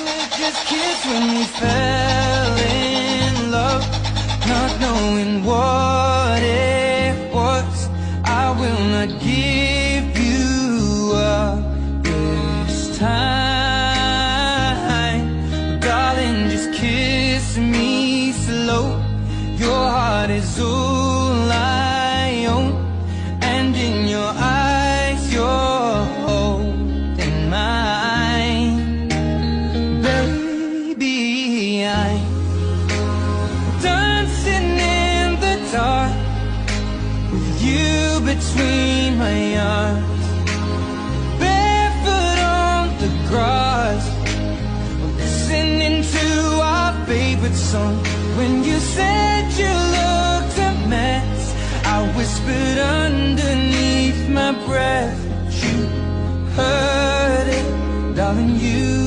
were just kids when we fell in love, not knowing what it was. I will not give you up this time, darling, just kiss me slow. Your heart is all I own, and in your eyes you're holding mine. Baby, I'm dancing in the dark with you between my arms, barefoot on the grass, listening to our favorite song. When you said you looked a mess, I whispered underneath my breath, but you heard it, darling, you